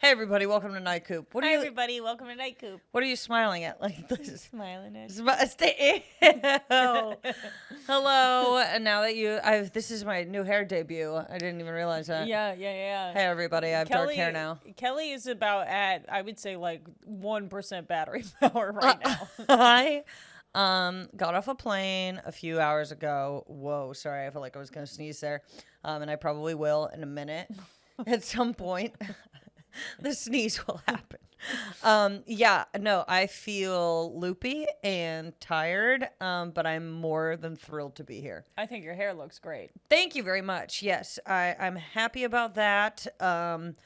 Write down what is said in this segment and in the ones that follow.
Hey everybody, welcome to NIGHTCOOP. Hi everybody, welcome to NIGHTCOOP. What are you smiling at? Like this? Smiling at. Hello. And now that this is my new hair debut. I didn't even realize that. Yeah. Hey everybody, I have dark hair now. Kelly is about at, I would say, like 1% battery power right now. I got off a plane a few hours ago. Whoa, sorry, I felt like I was gonna sneeze there. And I probably will in a minute. At some point. The sneeze will happen. I feel loopy and tired, but I'm more than thrilled to be here. I think your hair looks great. Thank you very much. Yes, I'm happy about that. Kelly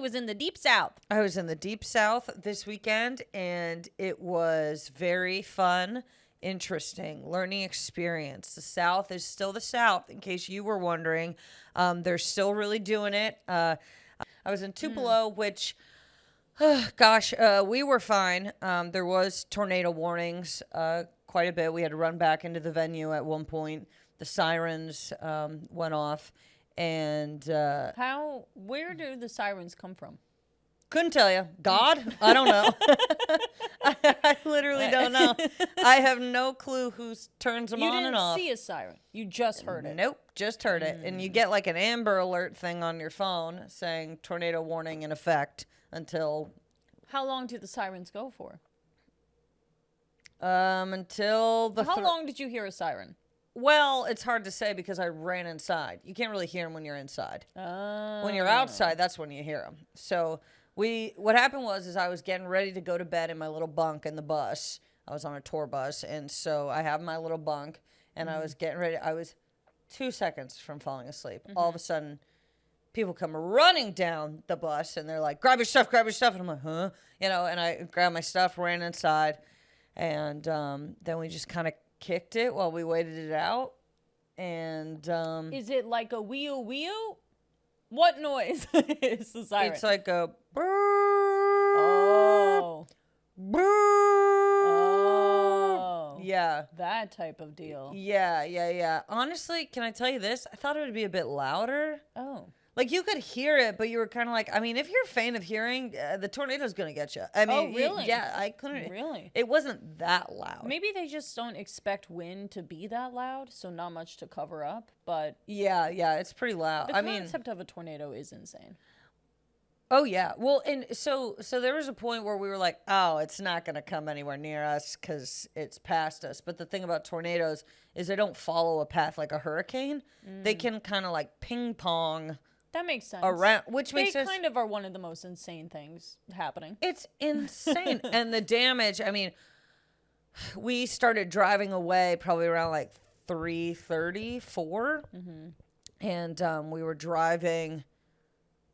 was in the Deep South. I was in the Deep South this weekend, and it was very fun, interesting, learning experience. The South is still the South, in case you were wondering. They're still really doing it. I was in Tupelo, which, we were fine. There was tornado warnings quite a bit. We had to run back into the venue at one point. The sirens went off. And where do the sirens come from? Couldn't tell you. God? I don't know. I literally don't know. I have no clue who turns them on and off. You didn't see a siren. You just heard it. Nope, just heard it. And you get like an Amber Alert thing on your phone saying tornado warning in effect until... How long do the sirens go for? Until the... How long did you hear a siren? Well, it's hard to say because I ran inside. You can't really hear them when you're inside. Oh. When you're outside, that's when you hear them. So... What happened was I was getting ready to go to bed in my little bunk in the bus. I was on a tour bus, and so I have my little bunk, and I was getting ready. I was 2 seconds from falling asleep. All of a sudden, people come running down the bus, and they're like, grab your stuff, and I'm like, huh? And I grabbed my stuff, ran inside, and then we just kind of kicked it while we waited it out. And is it like a wee-oo? What noise is the siren? It's like a brrr, oh. Brrr. Oh. Yeah. That type of deal. Yeah. Honestly, can I tell you this? I thought it would be a bit louder. Oh. Like, you could hear it, but you were kind of like, I mean, if you're faint of hearing, the tornado's going to get you. I mean, really? I couldn't. Really? It wasn't that loud. Maybe they just don't expect wind to be that loud, so not much to cover up, but... Yeah, it's pretty loud. The concept of a tornado is insane. Oh, yeah. Well, and so there was a point where we were like, oh, it's not going to come anywhere near us because it's past us. But the thing about tornadoes is they don't follow a path like a hurricane. They can kind of like ping pong... That makes sense. Which makes sense. They kind of are one of the most insane things happening. It's insane. And the damage, I mean, we started driving away probably around like 3:30, 4. And we were driving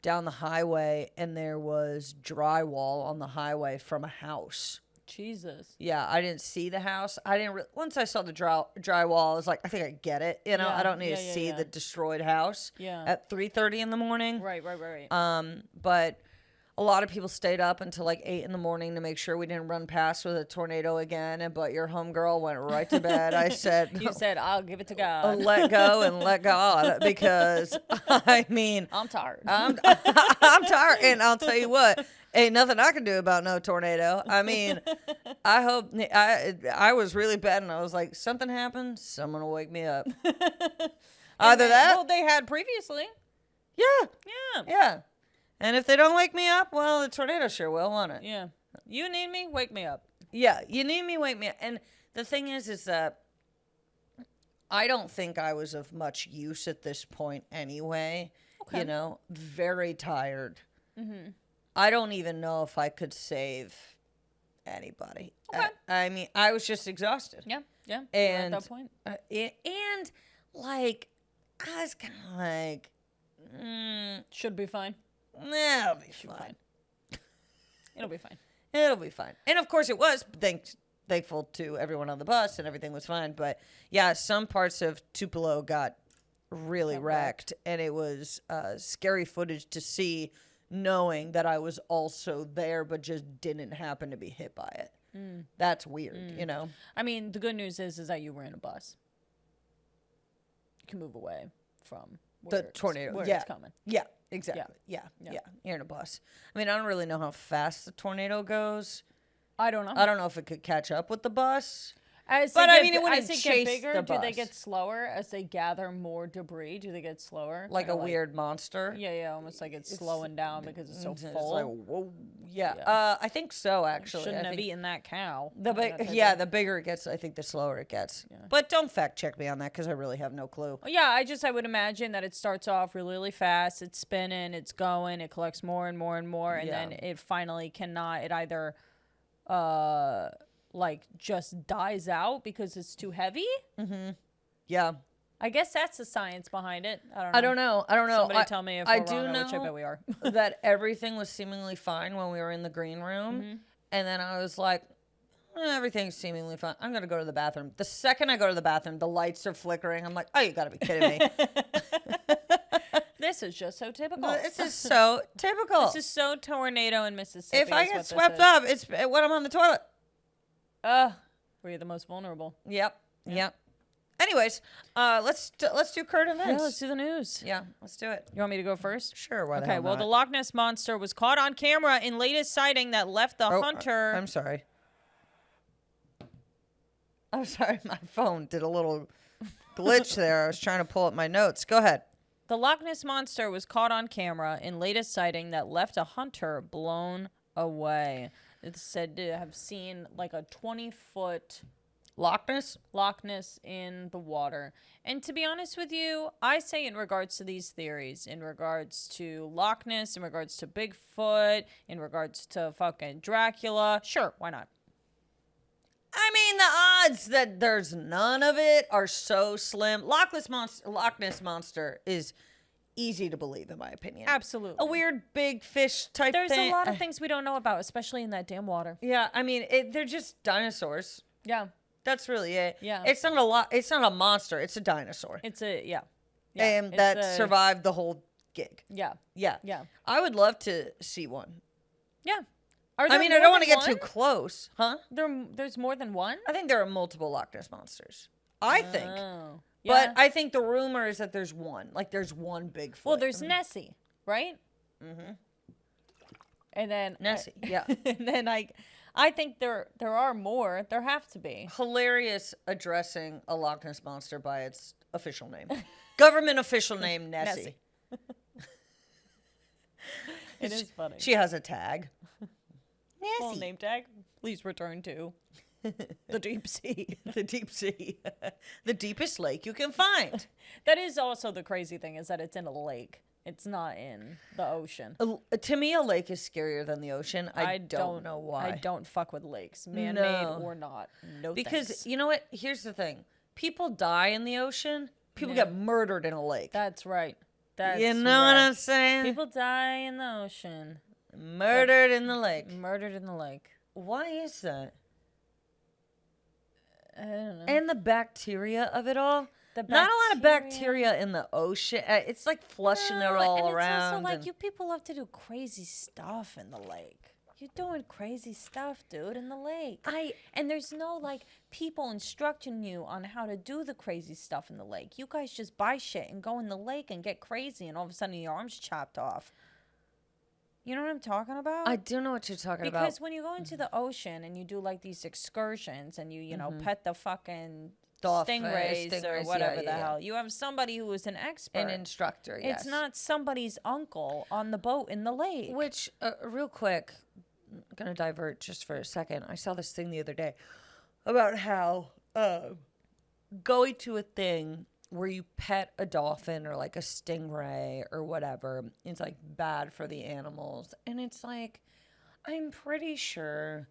down the highway, and there was drywall on the highway from a house. Jesus. Yeah, I didn't see the house. Once I saw the drywall, I was like, I think I get it. I don't need to see the destroyed house at 3:30 in the morning. Right. But a lot of people stayed up until like 8 in the morning to make sure we didn't run past with a tornado again. But your homegirl went right to bed. I said, you said, I'll give it to God. Let go and let God, because I mean, I'm tired. I'm tired, and I'll tell you what. Ain't nothing I can do about no tornado. I mean, I hope I was really bad, and I was like, something happened, someone will wake me up. Either that. Well, they had previously. Yeah. And if they don't wake me up, well, the tornado sure will, won't it? Yeah. You need me, wake me up. Yeah, you need me, wake me up. And the thing is that I don't think I was of much use at this point anyway. Okay. Very tired. I don't even know if I could save anybody. Okay. I mean, I was just exhausted. Yeah. And at that point. And like, I was kind of like, should be fine. It'll be fine. It'll be fine. It'll be fine. And of course it was. Thankful to everyone on the bus, and everything was fine. But yeah, some parts of Tupelo got really wrecked, and it was scary footage to see, knowing that I was also there but just didn't happen to be hit by it. That's weird, I mean, the good news is that you were in a bus. You can move away from The tornado. where Yeah. it's coming. Yeah, exactly. Yeah. You're in a bus. I mean, I don't really know how fast the tornado goes. I don't know. I don't know if it could catch up with the bus. But I mean, it wouldn't as they chase get bigger, the do they bus. get slower as they gather more debris? Do they get slower? Like Kinda a weird monster. Yeah, almost like it's slowing down because it's so It's full. like, whoa. Yeah. I think so, actually. Shouldn't I have think eaten that cow. the the bigger it gets, I think the slower it gets. Yeah. But don't fact check me on that because I really have no clue. Yeah, I would imagine that it starts off really, really fast. It's spinning, it's going, it collects more and more and more, and then it finally cannot. It either, like just dies out because it's too heavy. Yeah. I guess that's the science behind it. I don't know. Somebody tell me if I we're do wrong, know which I bet we are. that everything was seemingly fine when we were in the green room. And then I was like, everything's seemingly fine. I'm going to go to the bathroom. The second I go to the bathroom, the lights are flickering. I'm like, oh, you got to be kidding me. This is just so typical. This is so typical. This is so tornado in Mississippi. If I get swept up, it's when I'm on the toilet. Were you the most vulnerable? Yep. Anyways, let's do current events. Yeah, let's do the news. Yeah, let's do it. You want me to go first? Sure. Why the Okay, hell well, not? the Loch Ness Monster was caught on camera in latest sighting that left the hunter. I'm sorry. My phone did a little glitch there. I was trying to pull up my notes. Go ahead. The Loch Ness Monster was caught on camera in latest sighting that left a hunter blown away. It's said to have seen like a 20-foot Loch Ness in the water. And to be honest with you, I say in regards to these theories, in regards to Loch Ness, in regards to Bigfoot, in regards to fucking Dracula, sure, why not? I mean, the odds that there's none of it are so slim. Loch Ness Monster is easy to believe, in my opinion. Absolutely. A weird big fish type There's thing. a lot of things we don't know about, especially in that damn water. Yeah, I mean, they're just dinosaurs. Yeah. That's really it. Yeah. It's not a monster. It's a dinosaur. It's a, And that survived the whole gig. Yeah. Yeah. Yeah. I would love to see one. Yeah. I mean, I don't want to get too close. Huh? There's more than one? I think there are multiple Loch Ness Monsters. I think. Oh. But I think the rumor is that there's one. Like, there's one Bigfoot. Well, there's Nessie, right? Mm-hmm. And then... Nessie, yeah. And then I think there are more. There have to be. Hilarious addressing a Loch Ness Monster by its official name. Government official name, Nessie. It is funny. She has a tag. Full Nessie. name tag. Please return to the deep sea. The deep sea. The deepest lake you can find. That is also the crazy thing, is that it's in a lake. It's not in the ocean. To me, a lake is scarier than the ocean. I don't know why. I don't fuck with lakes, man-made or not. No, because thanks. you know what? Here's the thing: people die in the ocean. People get murdered in a lake. That's right. You know what I'm saying? People die in the ocean. Murdered in the lake. Murdered in the lake. Why is that? I don't know. And the bacteria of it all. Not a lot of bacteria in the ocean. It's like flushing it all around. It's also like you people love to do crazy stuff in the lake. You're doing crazy stuff, dude, in the lake. And there's no like people instructing you on how to do the crazy stuff in the lake. You guys just buy shit and go in the lake and get crazy, and all of a sudden your arm's chopped off. You know what I'm talking about? I do know what you're talking about. Because when you go into the ocean and you do like these excursions and you know, pet the fucking stingrays or whatever the hell, you have somebody who is an expert. An instructor, yes. It's not somebody's uncle on the boat in the lake. Which, real quick, I'm going to divert just for a second. I saw this thing the other day about how going to a thing where you pet a dolphin or like a stingray or whatever, it's like bad for the animals. And it's like, I'm pretty sure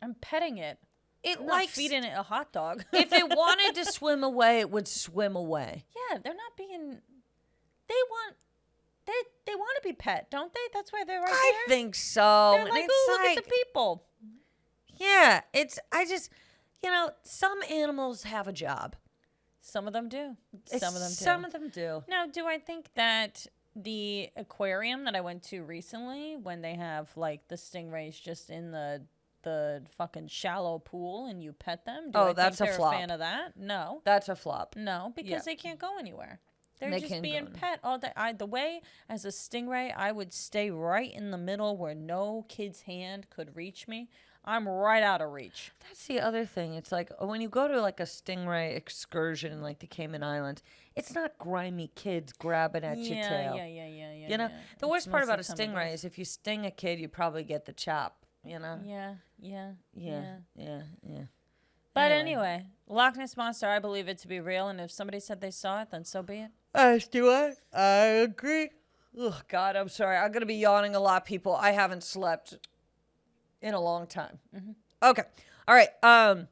I'm petting it. It not feeding it a hot dog. If it wanted to swim away, it would swim away. Yeah, they're not being. They want to be pet, don't they? That's why they're right I there. think so. They're like, oh, look at the people. Yeah, some animals have a job. Some of them do. Some of them do. Now, do I think that the aquarium that I went to recently, when they have like the stingrays just in the fucking shallow pool and you pet them, do I that's think a they're flop. a fan of that? No. That's a flop. No, because they can't go anywhere. They're They just can being go. pet all day. The way as a stingray, I would stay right in the middle where no kid's hand could reach me. I'm right out of reach. That's the other thing. It's like when you go to like a stingray excursion in like the Cayman Islands, it's not grimy kids grabbing at your tail. Yeah. You know, the It's worst part about a mostly something stingray else. is if you sting a kid, you probably get the chop. You know. Yeah. Yeah. But anyway, Loch Ness Monster, I believe it to be real, and if somebody said they saw it, then so be it. Do I agree. Oh God, I'm sorry. I'm gonna be yawning a lot, people. I haven't slept in a long time. Okay. All right.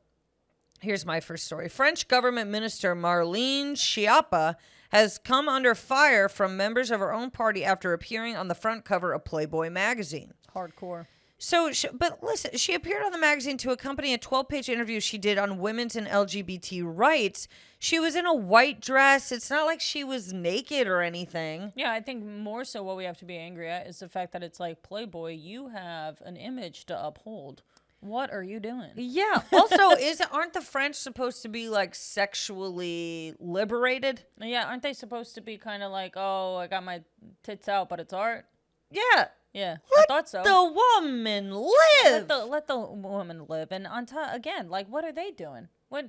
Here's my first story. French government minister Marlene Schiappa has come under fire from members of her own party after appearing on the front cover of Playboy magazine. Hardcore. So, but listen, she appeared on the magazine to accompany a 12-page interview she did on women's and LGBT rights. She was in a white dress. It's not like she was naked or anything. Yeah, I think more so what we have to be angry at is the fact that it's like, Playboy, you have an image to uphold. What are you doing? Yeah. Also, aren't the French supposed to be like sexually liberated? Yeah, aren't they supposed to be kind of like, oh, I got my tits out, but it's art? Yeah. Yeah, Let I thought so. the woman live. Let the woman live. And on top, again, like, what are they doing? What?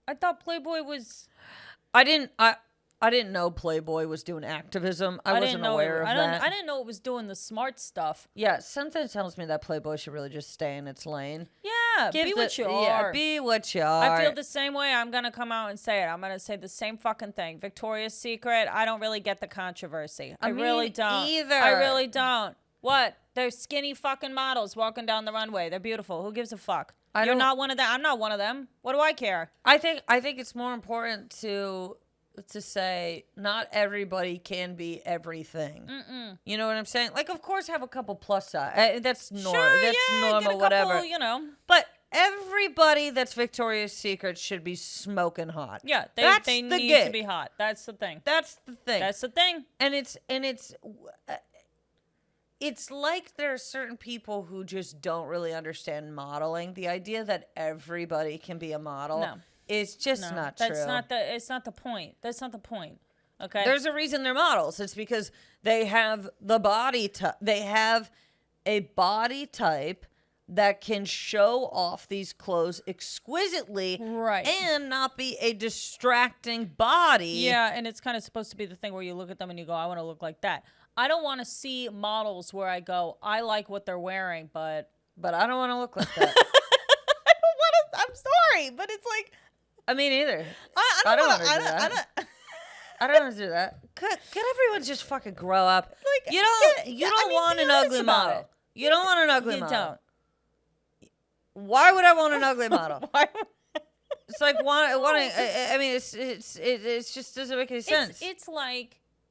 I thought Playboy was. I didn't know Playboy was doing activism. I wasn't aware of that. I didn't know it was doing the smart stuff. Yeah, something tells me that Playboy should really just stay in its lane. Yeah, be what you are. Be what you are. I feel the same way. I'm going to come out and say it. I'm going to say the same fucking thing. Victoria's Secret, I don't really get the controversy. I really don't. Either. I really don't. What? They're skinny fucking models walking down the runway. They're beautiful. Who gives a fuck? You're not one of them. I'm not one of them. What do I care? I think it's more important to say not everybody can be everything. You know what I'm saying? Like, of course, have a couple plus size. That's normal. Sure, that's yeah, normal. get a couple, whatever. you know. But everybody that's Victoria's Secret should be smoking hot. Yeah, they the need gig. to be hot. That's the thing. That's the thing. That's the thing. And it's like there are certain people who just don't really understand modeling. The idea that everybody can be a model is just not true. It's not the point. That's not the point. Okay. There's a reason they're models. It's because they have the body they have a body type that can show off these clothes exquisitely, right, and not be a distracting body. Yeah, and it's kind of supposed to be the thing where you look at them and you go, I want to look like that. I don't want to see models where I go, I like what they're wearing, but I don't want to look like that. I don't want to. I'm sorry, but it's like, I mean, either. I don't want to do that. I don't want to do that. Could everyone just fucking grow up? Like, you don't want an ugly model. You don't want an ugly model. You don't. Why would I want an ugly model? Why? It's like wanting. I mean, it's just doesn't make any sense.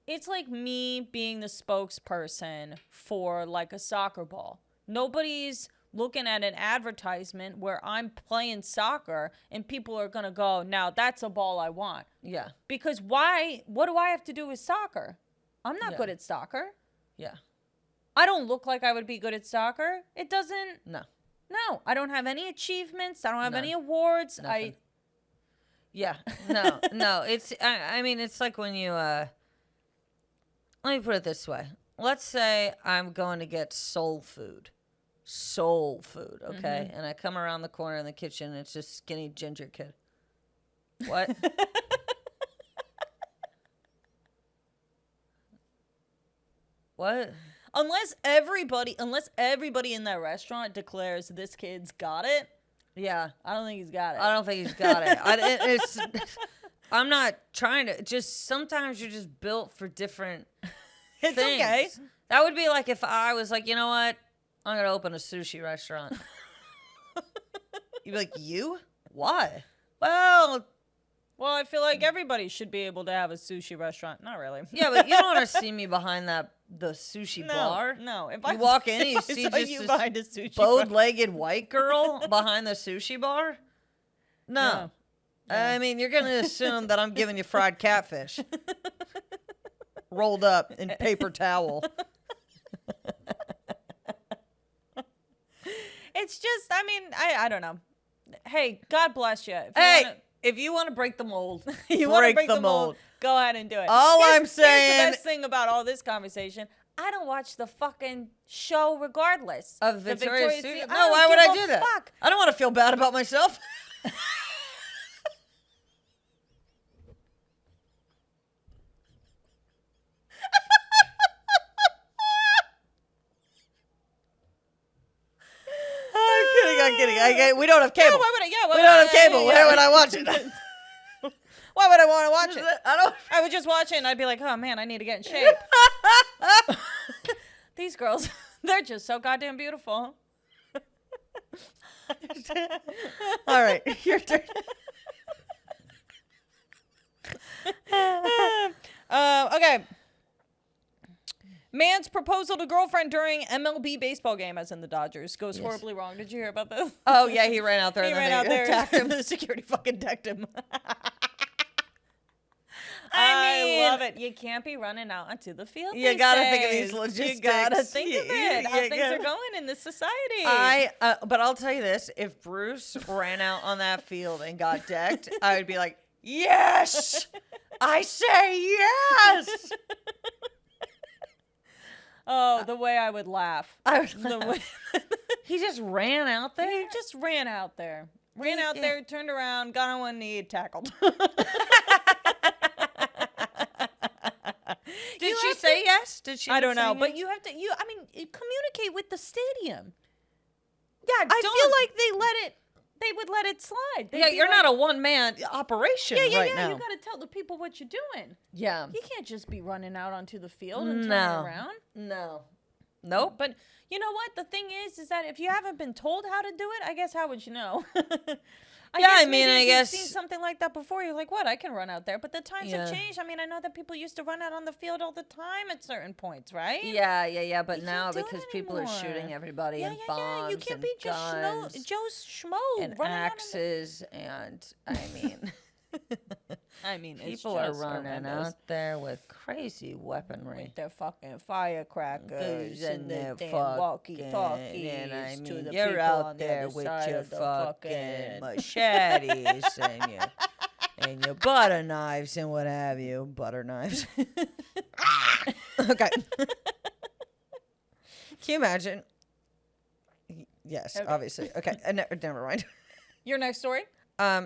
It's like me being the spokesperson for like a soccer ball. Nobody's looking at an advertisement where I'm playing soccer and people are going to go, now that's a ball I want. Yeah. Because why? What do I have to do with soccer? I'm not good at soccer. Yeah. I don't look like I would be good at soccer. It doesn't. No, I don't have any achievements. I don't have any awards. Nothing. Yeah. No. It's, I mean, it's like when you, let me put it this way. Let's say I'm going to get soul food, okay? And I come around the corner in the kitchen and it's this skinny ginger kid. What? What? Unless everybody in that restaurant declares this kid's got it. Yeah. I don't think he's got it. I don't think he's got it. I'm not trying to. Just sometimes you're just built for different It's things. okay. That would be like if I was like, you know what? I'm going to open a sushi restaurant. You'd be like, you? Why? Well, I feel like everybody should be able to have a sushi restaurant. Not really. yeah, but you don't want to see me behind the sushi bar. No. If you walk in and you see just you this behind a sushi bowed-legged white girl behind the sushi bar. No. I mean, you're going to assume that I'm giving you fried catfish. Rolled up in paper towel. It's just, I mean, I don't know. Hey, God bless you. If you want to break the mold, break the mold. Go ahead and do it. All I'm saying- Here's the best thing about all this conversation. I don't watch the fucking show regardless. Of The Victoria's Secret? Secret. No, why would I give do a that? fuck. I don't want to feel bad about myself. I'm kidding. We don't have cable. Yeah, why would I? Yeah, We don't have cable. Why would I watch it? Why would I want to watch it? I would just watch it and I'd be like, oh man, I need to get in shape. These girls, they're just so goddamn beautiful. All right, your turn. Okay. Man's proposal to girlfriend during MLB baseball game, as in the Dodgers, goes horribly wrong. Did you hear about this? Oh yeah, he ran out there. He and then ran out there. attacked him. The security fucking decked him. I love it. You can't be running out onto the field. You these gotta think of days. these logistics. You gotta think of it. How You things gotta- are going in this society. But I'll tell you this: if Bruce ran out on that field and got decked, I would be like, yes, I say yes. Oh, the way I would laugh. The way He just ran out there. he just ran out there. Ran out there, turned around, got on one knee, tackled. Did she say yes? Did she? I don't know, say but yes? you have to. Communicate with the stadium. Yeah, I feel like they would let it slide. They'd Yeah, be you're like, not a one-man operation right now. You got to tell the people what you're doing. Yeah. You can't just be running out onto the field and turning No. around. No. Nope. But you know what? The thing is that if you haven't been told how to do it, I guess how would you know? I guess you've seen something like that before. You're like, what? I can run out there. But the times have Yeah. changed. I mean, I know that people used to run out on the field all the time at certain points, right? Yeah. But You now can't do it because people are anymore. shooting everybody Yeah, and yeah. bombs You can't and be just guns Joe Schmo and running out axes and I mean, it's people are just running horrendous. out there with crazy weaponry. With their fucking firecrackers and their their damn fucking- walkie-talkies and I to mean, the you're people out on the there other with side your of the fucking machetes and your butter knives and what have you. Butter knives. Okay. Can you imagine? Yes, Okay. obviously. Okay, never mind. Your next story?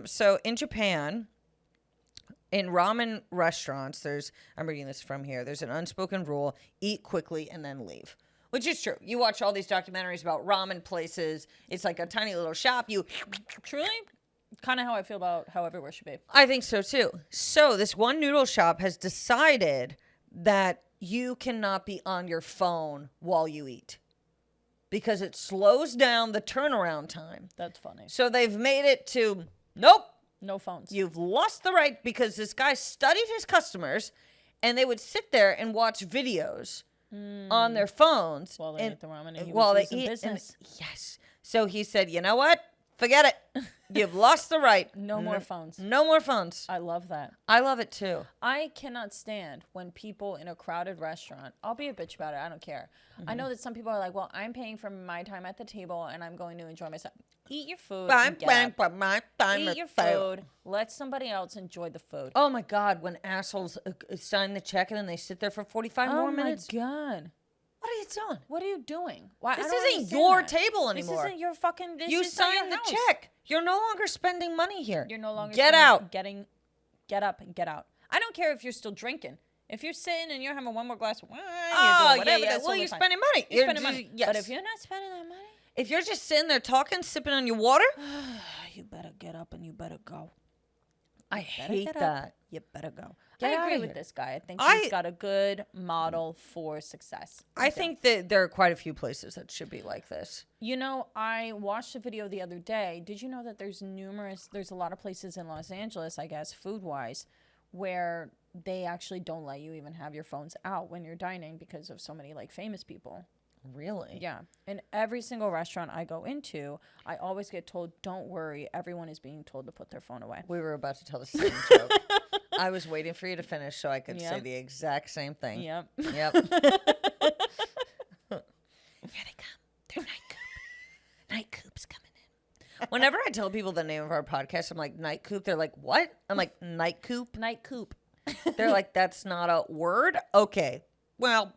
So in Japan, in ramen restaurants, I'm reading this from here, there's an unspoken rule: eat quickly and then leave. Which is true. You watch all these documentaries about ramen places. It's like a tiny little shop. Truly? Kind of how I feel about how everywhere should be. I think so too. So this one noodle shop has decided that you cannot be on your phone while you eat because it slows down the turnaround time. That's funny. So they've made it to, nope, No phones. you've lost the right, because this guy studied his customers and they would sit there and watch videos on their phones While they ate the ramen and he while was they losing eat. business. Yes. So he said, you know what? Forget it. You've lost the right. No more phones. No more phones. I love that. I love it too. I cannot stand when people in a crowded restaurant, I'll be a bitch about it, I don't care. I know that some people are like, well, I'm paying for my time at the table and I'm going to enjoy myself. Eat your food and get up. Eat your food. Let somebody else enjoy the food. Oh my God, when assholes sign the check and then they sit there for 45 more minutes. Oh my God. What are you doing? What are you doing? Why, This I don't isn't understand your that. table anymore. This isn't your fucking. You is not your signed the house. check. You're no longer spending money here. You're no longer Get spending- out. Get up and get out. I don't care if you're still drinking. If you're sitting and you're having one more glass of wine, Oh, you're doing whatever, yeah. that's Well, totally you're fine. spending money. You're spending money. Yes. But if you're not spending that money, If you're just sitting there talking, sipping on your water, you better get up and you better go. I Better hate get up. that. You better go. Get I outta agree here. with this guy. I think I- he's got a good model for success. I think that there are quite a few places that should be like this. You know, I watched a video the other day. Did you know that there's a lot of places in Los Angeles, I guess, food-wise, where they actually don't let you even have your phones out when you're dining because of so many, like, famous people. Really? Yeah. In every single restaurant I go into, I always get told, don't worry, everyone is being told to put their phone away. We were about to tell the same joke. I was waiting for you to finish so I could say Yep. the exact same thing. Yep. Yep. Here they come. They're NIGHTCOOP. NIGHTCOOP's coming in. Whenever I tell people the name of our podcast, I'm like, NIGHTCOOP. They're like, what? I'm like, NIGHTCOOP. NIGHTCOOP. They're like, that's not a word? Okay. Well,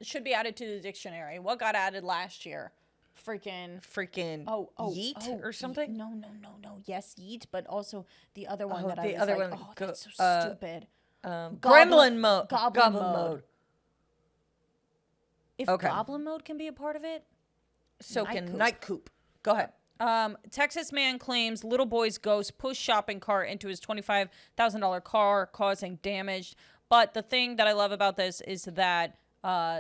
It should be added to the dictionary. What got added last year? Freaking yeet or something? No. Yes, yeet, but also the other one that I the was other like, one, oh, that's so stupid. Gremlin mode. Goblin mode. If Okay. goblin mode can be a part of it, So can NIGHTCOOP. Go ahead. Texas man claims little boy's ghost pushed shopping cart into his $25,000 car, causing damage. But the thing that I love about this is that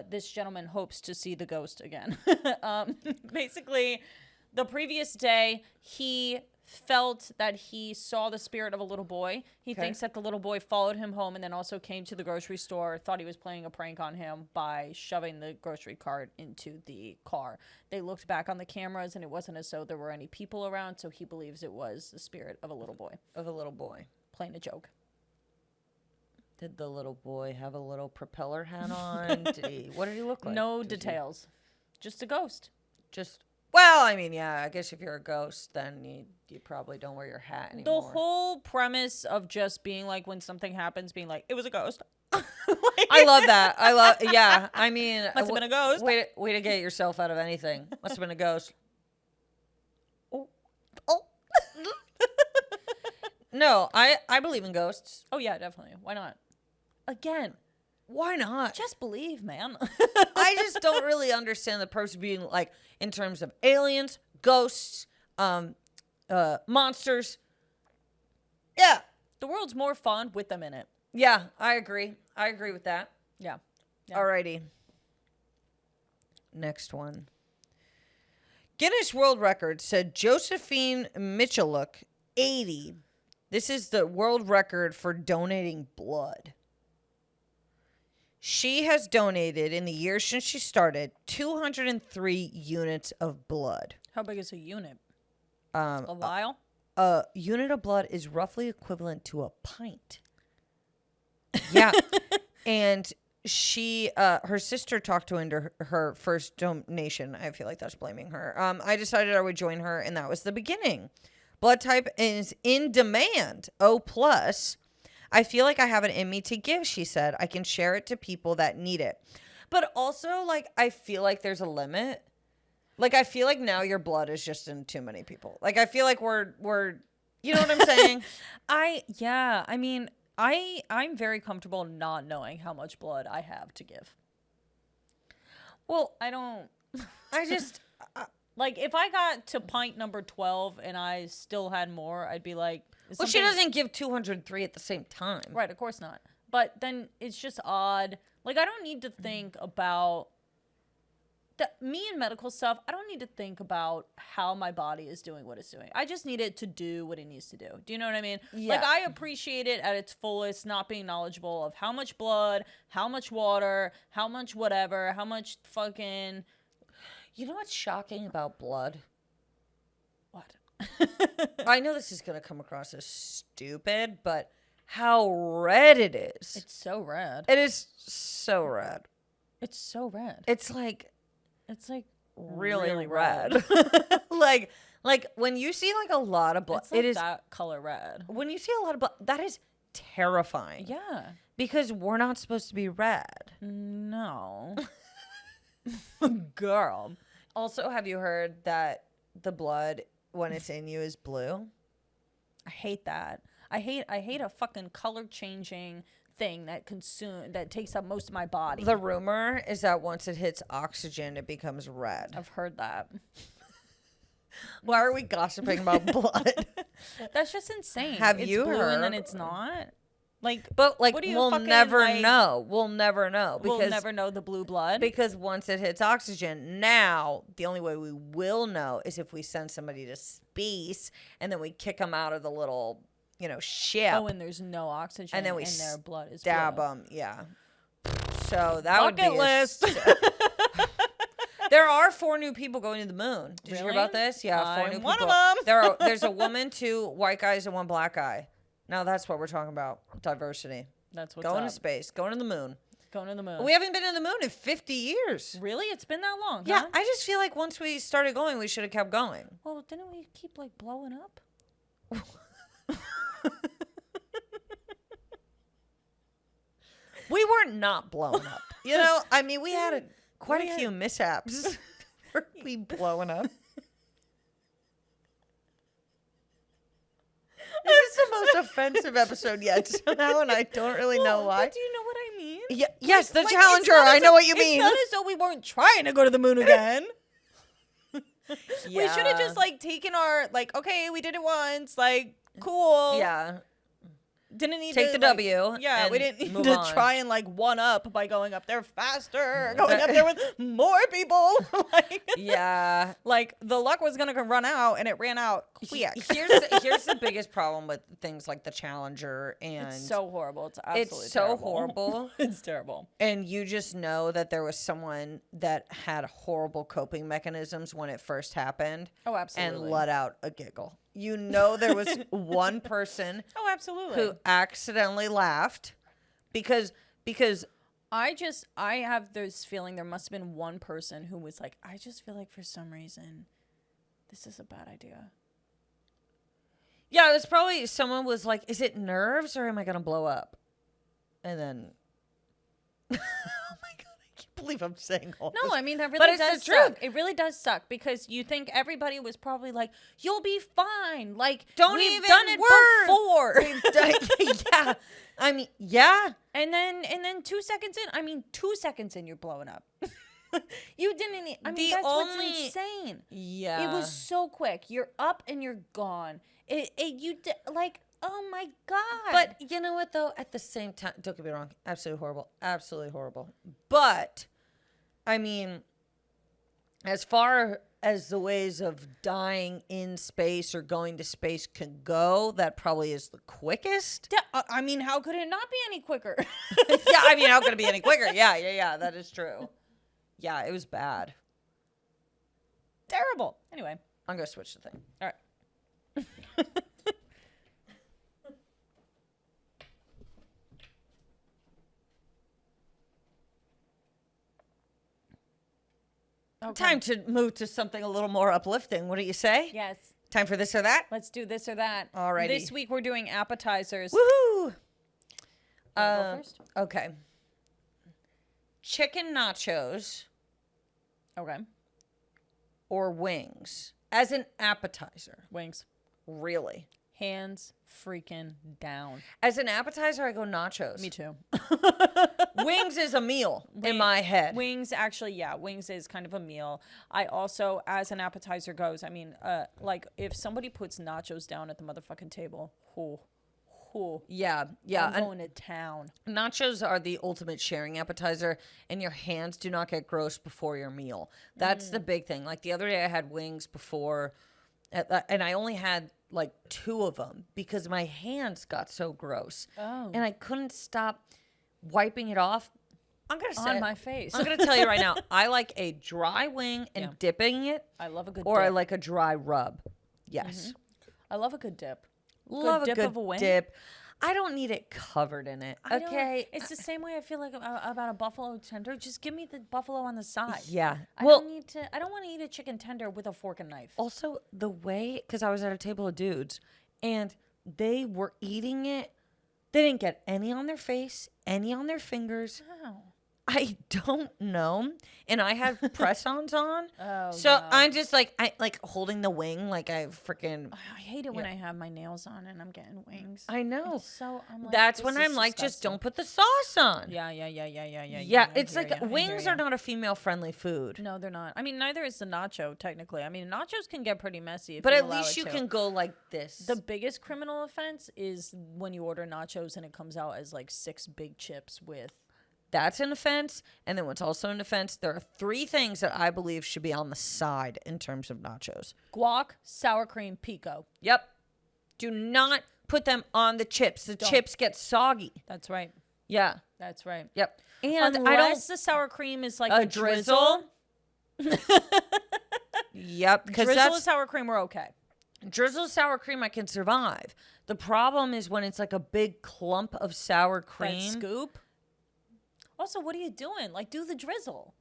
this gentleman hopes to see the ghost again. Basically, the previous day, he felt that he saw the spirit of a little boy. He thinks that the little boy followed him home and then also came to the grocery store, thought he was playing a prank on him by shoving the grocery cart into the car. They looked back on the cameras and it wasn't as though there were any people around, so he believes it was the spirit of a little boy. Playing a joke. Did the little boy have a little propeller hat on? What did he look like? No details. Just a ghost. Well, I mean, yeah, I guess if you're a ghost, then you probably don't wear your hat anymore. The whole premise of just being like, when something happens, being like, it was a ghost. I love that. Yeah, I mean. Must have been a ghost. Way to get yourself out of anything. Must have been a ghost. Oh. No, I believe in ghosts. Oh, yeah, definitely. Why not? Again. Why not? Just believe, man. I just don't really understand the purpose of being like in terms of aliens, ghosts, monsters. Yeah. The world's more fun with them in it. Yeah, I agree. I agree with that. Yeah. Alrighty. Next one. Guinness World Record said Josephine Mitchell, 80. This is the world record for donating blood. She has donated, in the years since she started, 203 units of blood. How big is a unit? A vial? A unit of blood is roughly equivalent to a pint. Yeah. And she, her sister talked to into her first donation. I feel like that's blaming her. I decided I would join her, and that was the beginning. Blood type is in demand, O+. I feel like I have it in me to give, she said. I can share it to people that need it. But also, like, I feel like there's a limit. Like, I feel like now your blood is just in too many people. Like, I feel like we're you know what I'm saying? I mean, I'm very comfortable not knowing how much blood I have to give. Well, I just, like, if I got to pint number 12 and I still had more, I'd be like, well, she doesn't give 203 at the same time. Right, of course not. But then it's just odd. Like, I don't need to think about me and medical stuff. I don't need to think about how my body is doing what it's doing. I just need it to do what it needs to do. Do you know what I mean? Yeah. Like, I appreciate it at its fullest, not being knowledgeable of how much blood, how much water, how much whatever, how much fucking... You know what's shocking about blood? What? I know this is going to come across as stupid, but how red it is. It's so red. It is so red. It's so red. It's like really red. like when you see like a lot of blood, it's like it is that color red. When you see a lot of blood, that is terrifying. Yeah. Because we're not supposed to be red. No. Girl. Also, have you heard that the blood when it's in you is blue? I hate that. I hate a fucking color changing thing that takes up most of my body. The rumor is that once it hits oxygen, it becomes red. I've heard that. Why are we gossiping about blood? That's just insane. Have it's you blue heard? And then it's not. But what do you we'll fucking, never like, know. We'll never know. We'll never know the blue blood. Because once it hits oxygen, now the only way we will know is if we send somebody to space and then we kick them out of the little, ship. Oh, and there's no oxygen, and then we their blood is stab blue. them. Yeah. So that would be Bucket list. There are 4 new people going to the moon. Did you hear about this? Yeah, 4 new people. One of them. There's a woman, 2 white guys, and 1 black guy. Now that's what we're talking about. Diversity. That's what's going up. to space. Going to the moon. Going to the moon. We haven't been to the moon in 50 years. Really? It's been that long, Yeah, huh? I just feel like once we started going, we should have kept going. Well, didn't we keep, like, blowing up? we were not blown up. You know, I mean, we had quite a few mishaps. Were we blowing up? This is the most offensive episode yet somehow, and I don't really know why. But do you know what I mean? Yeah, yes, the Like, Challenger. I know what you mean. It's not as though we weren't trying to go to the moon again. Yeah. We should have just like taken our like, okay, we did it once, like cool. Yeah. Didn't need Take to the like, W. Yeah, and we didn't need move to on. try and like one up by going up there faster, going up there with more people. Like, Yeah. like the luck was gonna run out, and it ran out quick. Here's the biggest problem with things like the Challenger, and It's so horrible. It's absolutely it's so terrible. horrible. It's terrible. And you just know that there was someone that had horrible coping mechanisms when it first happened. Oh, absolutely. And let out a giggle. You know there was one person Oh, absolutely. who accidentally laughed because I have this feeling there must have been one person who was like, I just feel like for some reason this is a bad idea. yeah, it was probably someone was like, is it nerves or am I gonna blow up? And then oh my god, I can't believe I'm saying all No, this. I mean that But really it's does the truth. suck. It really does suck because you think everybody was probably like, "You'll be fine." Like, Don't we've even done it worry. before. Yeah. I mean, yeah. And then 2 seconds in, I mean, 2 seconds in, you're blowing up. You didn't. I mean, The that's only- what's insane. Yeah. It was so quick. You're up and you're gone. Like, oh my god. But you know what though? At the same time, don't get me wrong, absolutely horrible. Absolutely horrible. But I mean, as far as the ways of dying in space or going to space can go, that probably is the quickest. yeah, I mean, how could it not be any quicker? Yeah, I mean, how could it be any quicker? Yeah, that is true. Yeah, it was bad. Terrible. Anyway, I'm gonna switch the thing. all right. Okay. Time to move to something a little more uplifting. What do you say? Yes. Time for this or that? Let's do this or that. Alrighty. This week we're doing appetizers. Woohoo! Go first. Okay. Chicken nachos Okay. or wings as an appetizer. Wings. Really? Hands freaking down. As an appetizer, I go nachos. Me too. Wings is a meal in my head. Wings, actually, yeah. Wings is kind of a meal. I also, as an appetizer goes, I mean, like if somebody puts nachos down at the motherfucking table, Yeah. I'm going to town. Nachos are the ultimate sharing appetizer, and your hands do not get gross before your meal. That's the big thing. Like the other day, I had wings before, and I only had like 2 of them because my hands got so gross. Oh. And I couldn't stop wiping it off. I'm going to say On my face. I'm going to tell you right now, I like a dry wing and Yeah. dipping it, I love a good or I dip. like a dry rub. Yes. I love a good dip. Love dip a good of a wing? dip. I don't need it covered in it. I don't- Okay. It's the same way I feel like about a buffalo tender. Just give me the buffalo on the side. Yeah. I Well, don't need to. I don't want to eat a chicken tender with a fork and knife. also the way, because I was at a table of dudes and they were eating it. They didn't get any on their face, any on their fingers. Wow. I don't know. And I had press-ons on. Oh, So no. I'm just like, I like holding the wing like I freaking, I hate it when I have my nails on and I'm getting wings. I know. It's so I'm like, That's this when is I'm like, just disgusting. don't put the sauce on. Yeah. Yeah, I it's hear like ya, I wings hear are ya. not a female-friendly food. No, they're not. I mean, neither is the nacho. Technically, I mean, nachos can get pretty messy. If But you at allow least it you to. can go like this. The biggest criminal offense is when you order nachos and it comes out as like 6 big chips with. That's an offense. And then what's also an offense, there are 3 things that I believe should be on the side in terms of nachos. Guac, sour cream, pico. Yep. Do not put them on the chips. The chips get soggy. That's right. Yeah. That's right. Yep. And Unless I don't the sour cream is like a a drizzle. Yep. Because Drizzle that's and sour cream are okay. drizzle sour cream I can survive. The problem is when it's like a big clump of sour That cream. scoop. Also, what are you doing? Like, do the drizzle.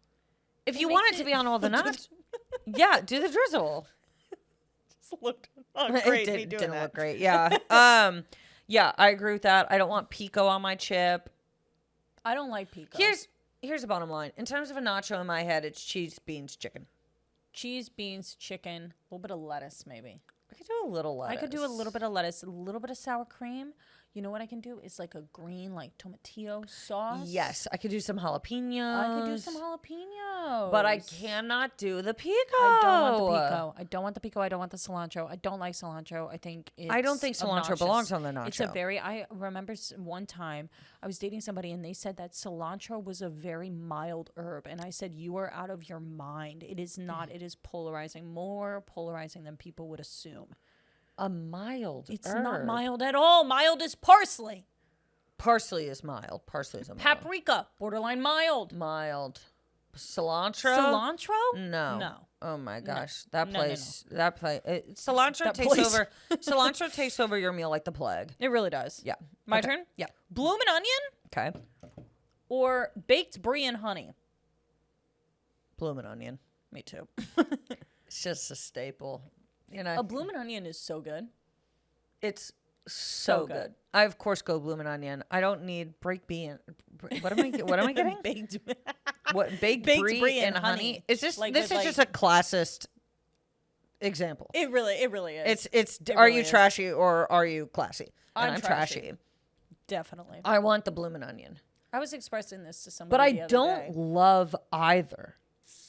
If It you makes want it to it- be on all the nuts, yeah, do the drizzle. Just looked not It didn't look great. Yeah. Yeah, I agree with that. I don't want pico on my chip. I don't like pico. Here's the bottom line. In terms of a nacho in my head, it's cheese, beans, chicken. Cheese, beans, chicken, a little bit of lettuce, maybe. I could do a little lettuce. I could do a little bit of lettuce, a little bit of sour cream. You know what I can do? It's like a green, like tomatillo sauce. Yes, I could do some jalapenos. I could do some jalapenos. But I cannot do the pico. I don't want the pico. I don't want the pico. I don't want the cilantro. I don't like cilantro. I don't think cilantro obnoxious. belongs on the nacho. It's a very. I remember one time I was dating somebody and they said that cilantro was a very mild herb, and I said, "You are out of your mind. It is not. It is polarizing, more polarizing than people would assume." A mild It's herb. not mild at all. Mild is parsley. Parsley is mild. Parsley is a mild. Paprika, borderline mild. Mild. Cilantro? Cilantro? No. No. Oh my gosh. No, That no, place. That place. Cilantro That takes place. over. Cilantro takes over your meal like the plague. It really does. Yeah. My Okay. turn? Yeah. Bloomin' Onion Okay. or baked brie and honey? Bloomin' Onion. Me too. It's just a staple. You know. A Bloomin' Onion is so good. It's so good. I of course go Bloomin' Onion. I don't need baked bean. What am I getting? Baked. What baked brie and honey? Is this Like this with, is just a classist example? It really is. It's It are really you is. trashy or are you classy? And I'm I'm trashy. trashy. Definitely. I want the Bloomin' Onion. I was expressing this to somebody But I the other don't day. love either.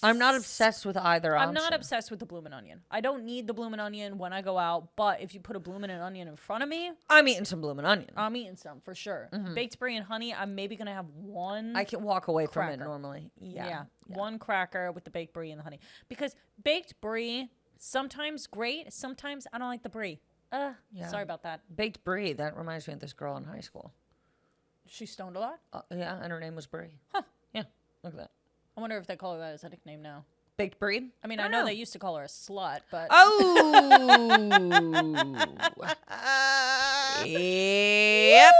I'm not obsessed with either option. I'm not obsessed with the Bloomin' Onion. I don't need the Bloomin' Onion when I go out, but if you put a Bloomin' Onion in front of me, I'm eating some Bloomin' Onion. I'm eating some for sure. Baked brie and honey, I'm maybe gonna have one. I can walk away from it cracker. normally. Yeah. One cracker with the baked brie and the honey. Because baked brie, sometimes great, sometimes I don't like the brie. Yeah. Sorry about that. Baked brie. That reminds me of this girl in high school. She stoned a lot? Yeah, and her name was Brie. Huh. Yeah, look at that. I wonder if they call her that as a nickname now. Baked brie? I mean, I know they used to call her a slut, but... Oh! Yep.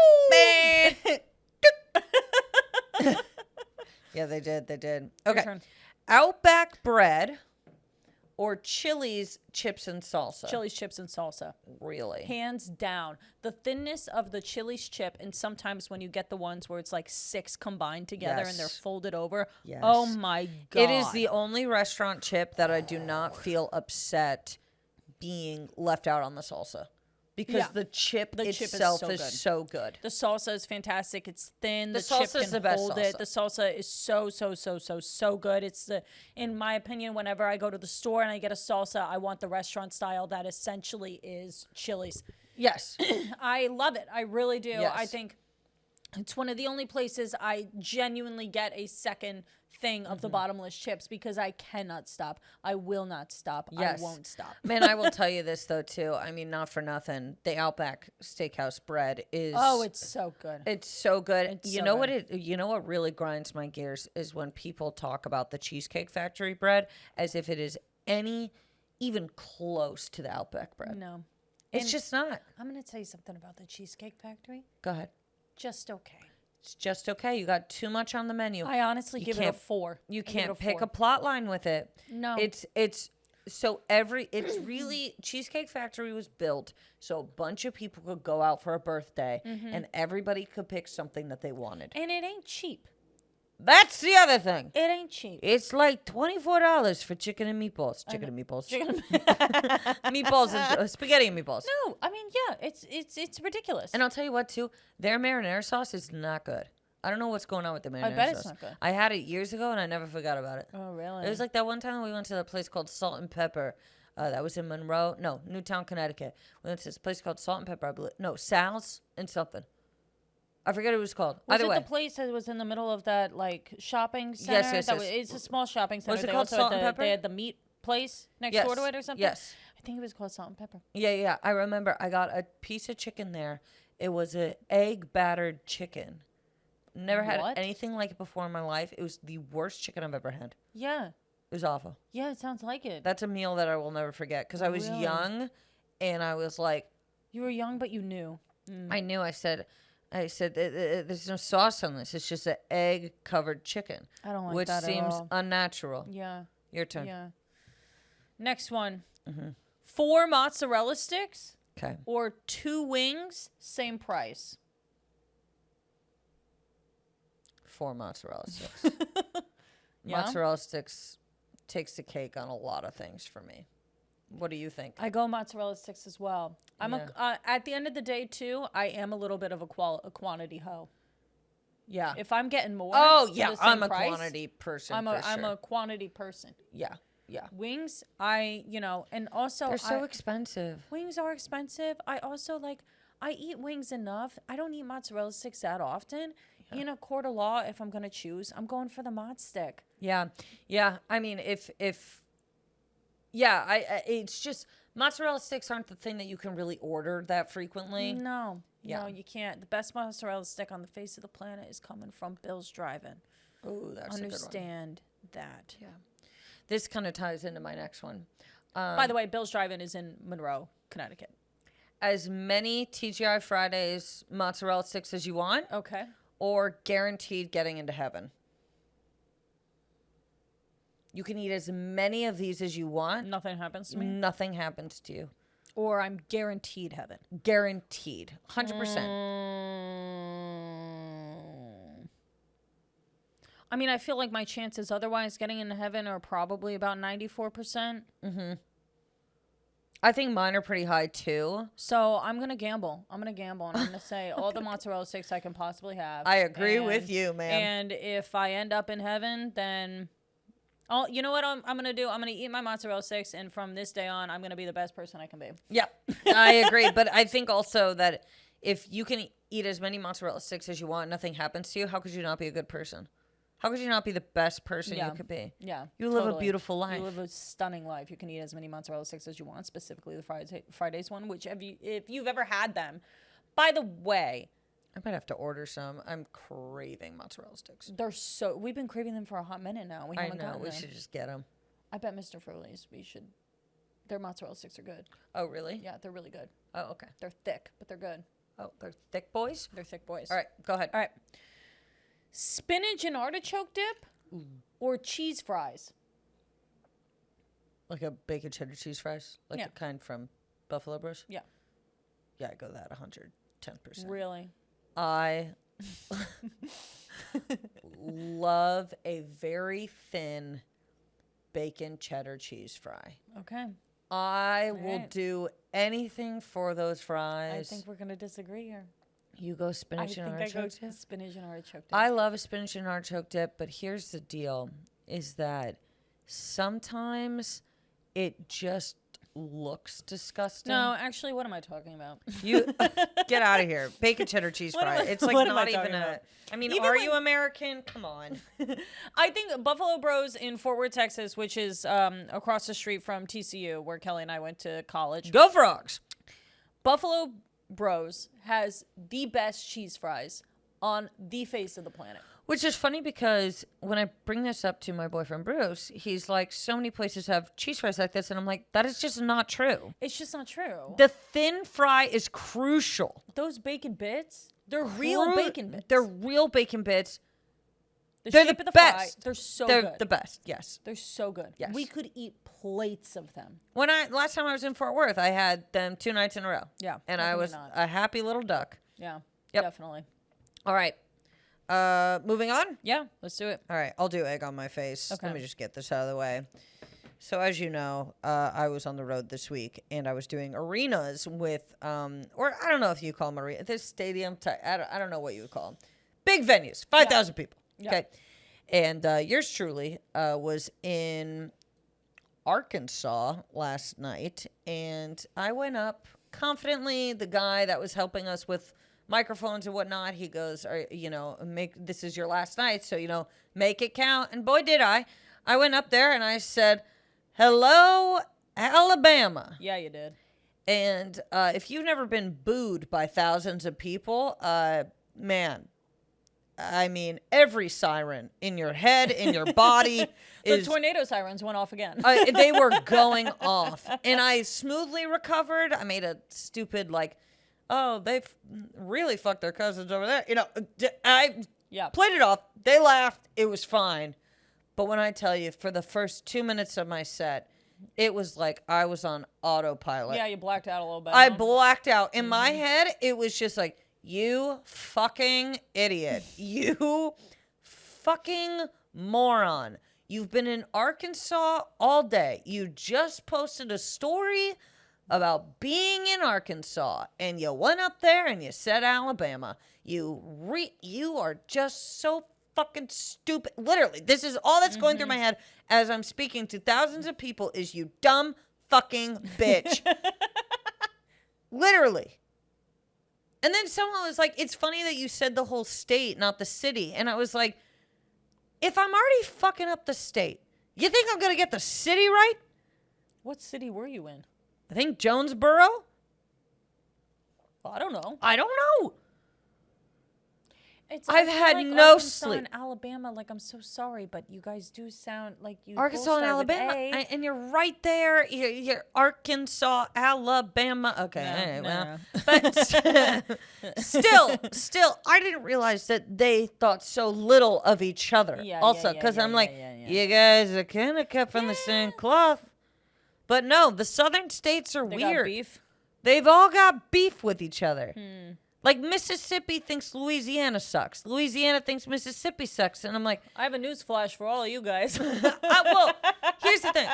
Yeah, they did. They did. Your Okay. turn. Outback bread or Chili's chips and salsa? Chili's chips and salsa. Really? Hands down. The thinness of the Chili's chip, and sometimes when you get the ones where it's like 6 combined together and they're Yes. folded over. Yes. Oh my God. It is the only restaurant chip that I do not feel upset being left out on the salsa. Because Yeah. the chip The chip is itself so is good. so good. The salsa is fantastic. It's thin. The The chip salsa is can the best hold it. salsa. The salsa is so good. It's in my opinion, whenever I go to the store and I get a salsa, I want the restaurant style that essentially is Chili's. Yes. I love it. I really do. Yes. I think it's one of the only places I genuinely get a second thing of the bottomless chips because I cannot stop. I will not stop. Yes. I won't stop. Man, I will tell you this though too. I mean, not for nothing. The Outback Steakhouse bread is Oh, it's so good. it's so good. It's you so know good. you know what really grinds my gears is when people talk about the Cheesecake Factory bread as if it is even close to the Outback bread. No. It's And just not. I'm going to tell you something about the Cheesecake Factory. Go ahead. Just okay. It's just okay. You got too much on the menu. I honestly You give it a can't- 4. You I give can't it pick 4. a plot line with it. No. It's really Cheesecake Factory was built so a bunch of people could go out for a birthday and everybody could pick something that they wanted. And it ain't cheap. That's the other thing. It ain't cheap. It's like $24 for chicken and meatballs. Chicken and meatballs. Meatballs and spaghetti and meatballs. No, I mean, yeah, it's ridiculous. And I'll tell you what too, their marinara sauce is not good. I don't know what's going on with the marinara sauce. bet it's not good. I had it years ago and I never forgot about it. Oh, really? It was like that one time we went to a place called Salt and Pepper. That was in Newtown, Connecticut. We went to this place called Salt and Pepper. I believe. No, Sal's and something. I forget what it was called. Was Either it way. the place that was in the middle of that like shopping center? Yes, That yes. It's a small shopping center. Was it They called also Salt had and Pepper? They had the meat place next Yes. door to it or something. Yes. I think it was called Salt and Pepper. Yeah. I remember I got a piece of chicken there. It was an egg battered chicken. Never had What? anything like it before in my life. It was the worst chicken I've ever had. Yeah. It was awful. Yeah, it sounds like it. That's a meal that I will never forget because I was Really? young and I was like, You were young, but you knew. I knew. I said, there's no sauce on this. It's just an egg covered chicken. I don't like which that at seems all. unnatural. Yeah. Your turn. Yeah. Next one. 4 mozzarella sticks Okay. or 2 wings, same price. for mozzarella sticks. Yeah? Mozzarella sticks takes the cake on a lot of things for me. What do you think? I go mozzarella sticks as well. At the end of the day too, I am a little bit of a quantity hoe. Yeah. If I'm getting more, Oh, for yeah. the same I'm a price, quantity person. I'm a quantity person. Yeah. Yeah. Wings, and also They're so expensive. wings are expensive. I also I eat wings enough. I don't eat mozzarella sticks that often. In a court of law, if I'm gonna choose, I'm going for the mod stick. Yeah. Yeah. I mean, it's just mozzarella sticks aren't the thing that you can really order that frequently. No, Yeah. you can't. The best mozzarella stick on the face of the planet is coming from Bill's Drive-In. Oh, that's Understand that. Yeah. This kind of ties into my next one. By the way, Bill's Drive-In is in Monroe, Connecticut. As many TGI Fridays mozzarella sticks as you want, Okay. or guaranteed getting into heaven. You can eat as many of these as you want. Nothing happens to me. Nothing happens to you. Or I'm guaranteed heaven. Guaranteed. 100%. I mean, I feel like my chances otherwise getting into heaven are probably about 94%. I think mine are pretty high too. So I'm going to gamble. And I'm going to say all the mozzarella sticks I can possibly have. I agree with you, man. And if I end up in heaven, then... Oh, you know what I'm going to do? I'm going to eat my mozzarella sticks, and from this day on, I'm going to be the best person I can be. Yeah, I agree. But I think also that if you can eat as many mozzarella sticks as you want, nothing happens to you, how could you not be a good person? How could you not be the best person you could be? Yeah. You live a beautiful life. You live a stunning life. You can eat as many mozzarella sticks as you want, specifically the Fridays one, which if you've ever had them. By the way, I might have to order some. I'm craving mozzarella sticks. We've been craving them for a hot minute now. We haven't gotten we them. should just get them. I bet Mr. Furley's their mozzarella sticks are good. Oh, really? Yeah, they're really good. Oh, okay. They're thick, but they're good. Oh, they're thick boys? They're thick boys. All right, go ahead. All right. Spinach and artichoke dip or cheese fries? Like a bacon cheddar cheese fries? Like Yeah. the kind from Buffalo Bros? Yeah. Yeah, I go that 110%. Really? I love a very thin bacon cheddar cheese fry. Okay. I All will right. do anything for those I fries. think we're going to disagree here. You go I spinach and think I go artichoke dip? spinach and artichoke dip. I love a spinach and artichoke dip, but here's the deal, is that sometimes it just looks disgusting. No, actually, what am I talking about? You get out of here. Bacon cheddar cheese What am fry. I- It's like what am I not even talking a... about? I mean, Even are like- you American? Come on. I think Buffalo Bros in Fort Worth, Texas, which is across the street from TCU, where Kelly and I went to college. Go Frogs. Buffalo Bros has the best cheese fries on the face of the planet. Which is funny because when I bring this up to my boyfriend Bruce, he's like, so many places have cheese fries like this. And I'm like, that is just not true. It's just not true. The thin fry is crucial. Those bacon bits, they're real bacon bits. They're real bacon bits. the they're shape the of the best. fry, they're so They're good. the best, yes. They're so good. Yes. We could eat plates of them. Last time I was in Fort Worth, I had them 2 nights in a row. Yeah. And how I can you was not? a happy little duck. Yeah. Yep. Definitely. All right. Moving on. Yeah. Let's do it. All right, I'll do egg on my face. Okay. Let me just get this out of the way. So as you know, I was on the road this week, and I was doing arenas with, or I don't know if you call them arena, this stadium type. I don't know what you would call them. Big venues, 5,000 people. Yeah. Okay, and yours truly was in Arkansas last night, and I went up confidently. The guy that was helping us with microphones and whatnot, he goes, this is your last night, so, make it count. And boy, did I. I went up there and I said, hello, Alabama. Yeah, you did. And if you've never been booed by thousands of people, man, I mean, every siren in your head, in your body The tornado sirens went off again. they were going off. And I smoothly recovered. I made a stupid, they've really fucked their cousins over there. I Yeah. played it off. They laughed. It was fine. But when I tell you, for the first 2 minutes of my set, it was like I was on autopilot. Yeah, you blacked out a little bit. I huh? blacked out. In my head, it was just like, you fucking idiot. You fucking moron. You've been in Arkansas all day. You just posted a story about being in Arkansas, and you went up there and you said Alabama. You are just so fucking stupid. Literally, this is all that's going through my head as I'm speaking to thousands of people is you dumb fucking bitch. Literally. And then someone was like, it's funny that you said the whole state, not the city. And I was like, if I'm already fucking up the state, you think I'm going to get the city right? What city were you in? I think Jonesboro. I don't know. I don't know. I've had like no Arkansas sleep. and Alabama, like I'm so sorry, but you guys do sound like you. Arkansas both and start with Alabama. A. And you're right there. You're Arkansas, Alabama. Okay. No. But still, I didn't realize that they thought so little of each other. Yeah, also, yeah, because I'm like, yeah. you guys are kind of cut from the same cloth. But no, the southern states are They weird. got beef. They've all got beef with each other. Like, Mississippi thinks Louisiana sucks. Louisiana thinks Mississippi sucks. And I'm like, I have a news flash for all of you guys. well, here's the thing.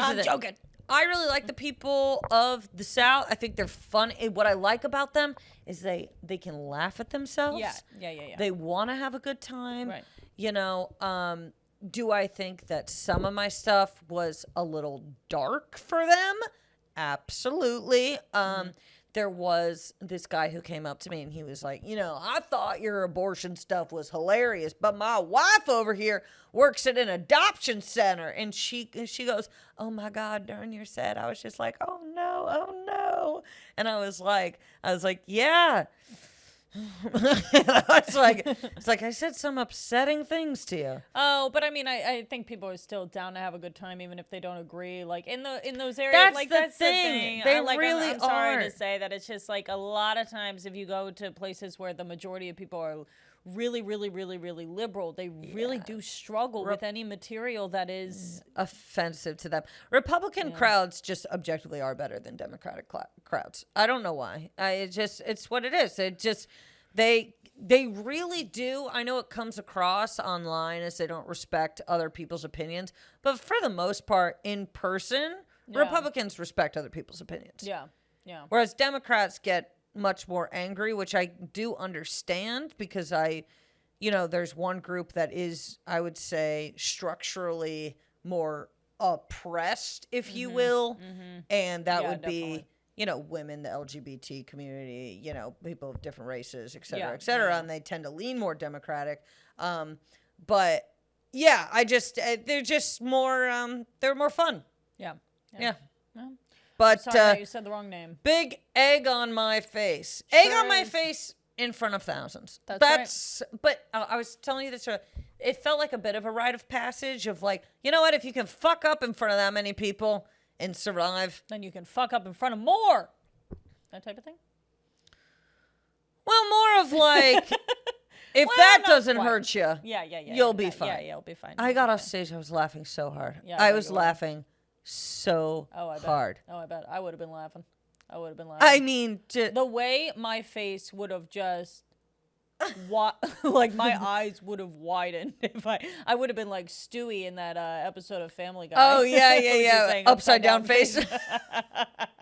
I'm joking. I really like the people of the South. I think they're fun. What I like about them is they can laugh at themselves. Yeah. They want to have a good time. Right. You know, do I think that some of my stuff was a little dark for them? Absolutely. There was this guy who came up to me and he was like, you know, I thought your abortion stuff was hilarious, but my wife over here works at an adoption center. And she goes, oh my God, during your set, I was just like, oh no. And I was like, yeah. it's like I said some upsetting things to you. Oh, but I mean, I think people are still down to have a good time, even if they don't agree. Like in those areas, That's like the that's thing. the thing. They I'm really I'm sorry are. to say that it's just like a lot of times if you go to places where the majority of people are really liberal, they really do struggle with any material that is offensive to them. Republican crowds just objectively are better than Democratic crowds. I don't know why. It's what it is. It just they really do. I know it comes across online as they don't respect other people's opinions, but for the most part, in person, Republicans respect other people's opinions. Yeah. Whereas Democrats get much more angry, which I do understand because there's one group that is, I would say, structurally more oppressed, if you will, and that would definitely be, women, the LGBT community, people of different races, et cetera, and they tend to lean more Democratic. But yeah, they're just more, they're more fun. Yeah. Well, but sorry, you said the wrong name. big egg on my face. Sure Egg on my is. face in front of thousands. That's right. But I was telling you this. It felt like a bit of a rite of passage of like, you know what? If you can fuck up in front of that many people and survive, Then you can fuck up in front of more. That type of thing. well, more of like, if Well, that not doesn't quite. hurt you, Yeah. you'll be fine. Yeah, you'll be fine. I got off stage. I was laughing so hard. Yeah, I I bet was you were. laughing so I bet. hard. Oh, I bet. I would have been laughing. I mean, The way my face would have just, like my eyes would have widened if I would have been like Stewie in that episode of Family Guy. oh What was yeah, he saying? upside down face.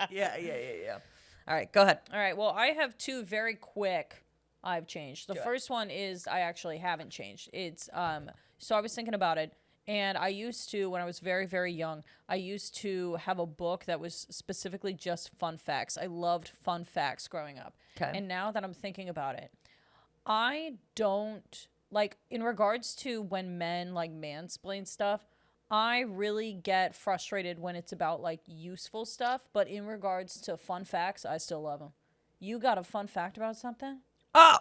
yeah. All right, go ahead. All right. Well, I have two very quick. I've changed. The first one is I actually haven't changed. It's so I was thinking about it, and I used to, when I was very, very young, I used to have a book that was specifically just fun facts. I loved fun facts growing up. Okay. And now that I'm thinking about it, I don't like, in regards to when men like mansplain stuff, I really get frustrated when it's about like useful stuff, but in regards to fun facts, I still love them. You got a fun fact about something? Oh,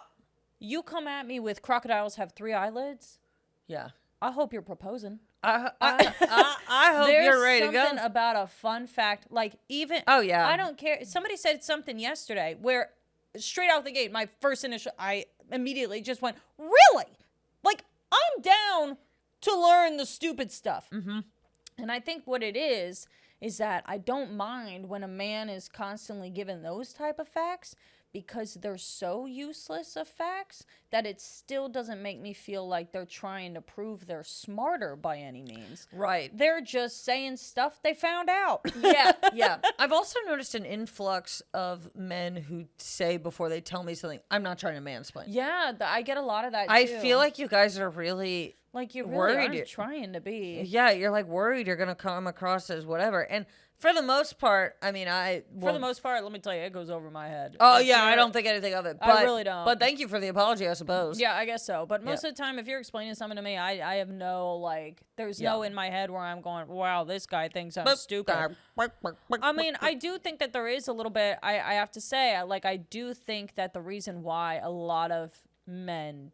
You come at me with crocodiles have 3 eyelids? yeah. I hope you're proposing. I hope There's you're ready to go. something about a fun fact, like even. Oh, yeah. I don't care. Somebody said something yesterday where, straight out the gate, my first initial, I immediately just went, really? Like, I'm down to learn the stupid stuff. Mm-hmm. And I think what it is that I don't mind when a man is constantly given those type of facts, because they're so useless of facts that it still doesn't make me feel like they're trying to prove they're smarter by any means. Right. They're just saying stuff they found out. Yeah, yeah. I've also noticed an influx of men who say before they tell me something, I'm not trying to mansplain. Yeah, I get a lot of that too. I feel like you guys are really like you really worried. aren't trying to be. Yeah, you're like worried you're going to come across as whatever. And for the most part, I mean, for the most part, let me tell you, it goes over my head. Oh, yeah, I don't think anything of it. But, I really don't. But thank you for the apology, I suppose. Yeah, I guess so. But most of the time, if you're explaining something to me, I have no, like, there's no in my head where I'm going, wow, this guy thinks I'm stupid. I mean, I do think that there is a little bit, I have to say, like, I do think that the reason why a lot of men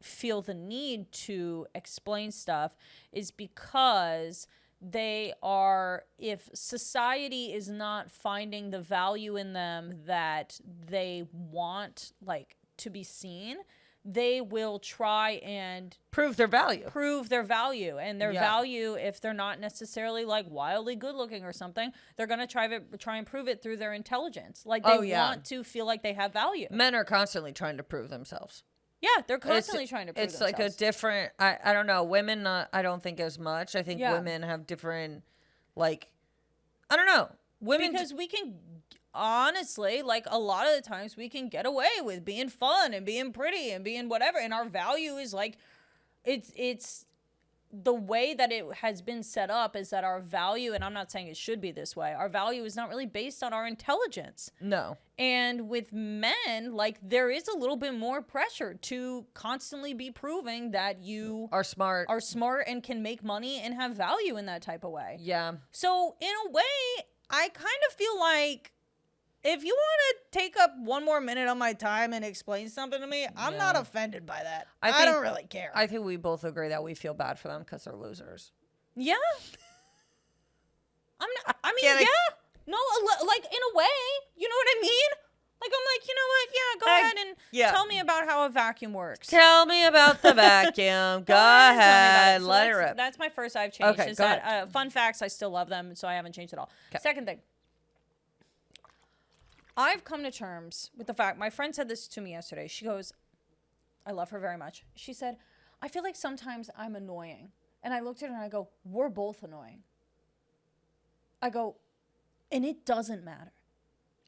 feel the need to explain stuff is because they are, if society is not finding the value in them that they want, like, to be seen, they will try and prove their value. And their value, if they're not necessarily like wildly good looking or something, they're going to try and prove it through their intelligence. Like they want to feel like they have value. Men are constantly trying to prove themselves. Yeah, they're constantly trying to prove themselves. It's like a different, I don't know, women, I don't think as much. I think women have different, like, I don't know. Women. Because we can, honestly, like a lot of the times we can get away with being fun and being pretty and being whatever. And our value is like, it's the way that it has been set up is that our value, and I'm not saying it should be this way, our value is not really based on our intelligence. No. And with men, like, there is a little bit more pressure to constantly be proving that you are smart and can make money and have value in that type of way. Yeah. So in a way, I kind of feel like if you want to take up one more minute of my time and explain something to me, I'm not offended by that. I don't really care. I think we both agree that we feel bad for them because they're losers. Yeah. No, like, in a way, you know what I mean? Like, I'm like, you know what? Yeah, go ahead and tell me about how a vacuum works. Tell me about the vacuum. Go ahead. Let it rip. That's my first I've changed. Okay, is go that fun facts, I still love them, so I haven't changed at all. Okay. Second thing. I've come to terms with the fact, my friend said this to me yesterday. She goes, I love her very much. She said, I feel like sometimes I'm annoying. And I looked at her and I go, we're both annoying. I go, and it doesn't matter.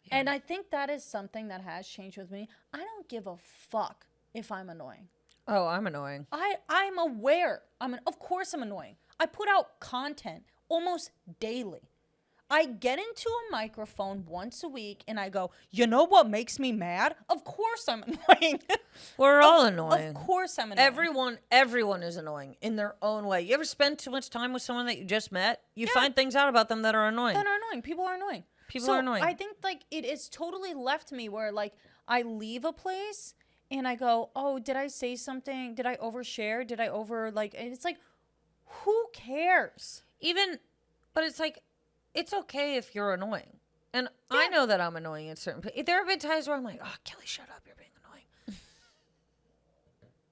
Yeah. And I think that is something that has changed with me. I don't give a fuck if I'm annoying. Oh, I'm annoying. I'm aware. Of course I'm annoying. I put out content almost daily. I get into a microphone once a week and I go, you know what makes me mad? Of course I'm annoying. We're all annoying. Of course I'm annoying. Everyone is annoying in their own way. You ever spend too much time with someone that you just met? You find things out about them that are annoying. People are annoying. People are annoying. I think, like, it has totally left me where, like, I leave a place and I go, oh, did I say something? Did I overshare? Did I and it's like, who cares? But it's like, it's okay if you're annoying. And I know that I'm annoying at certain places. There have been times where I'm like, oh, Kelly, shut up. You're being annoying.